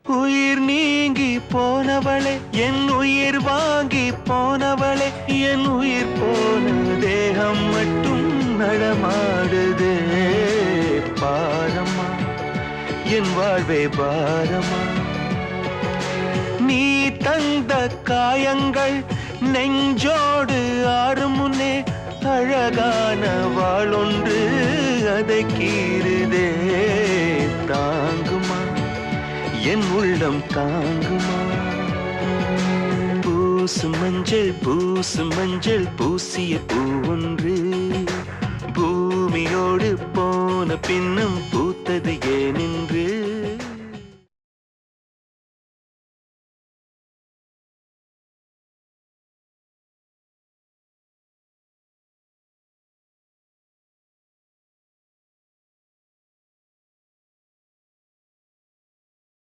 உயிர் நீங்கி போனவளே, என் உயிர் வாங்கி போனவளே, என் உயிர் போன தேகம் மட்டும் நடமாடுதே. பாரம்மா என் வாழ்வே பாரமா, நீ தந்த காயங்கள் நெஞ்சோடு ஆறும் முன்னே அழகான வாளொன்று அதை கீறுதே. தாங்குமா என் உள்ளம் தாங்குமா? பூசு மஞ்சள் பூசிய பூவொன்று பூமியோடு போன பின்னும் பூத்தது ஏனென்று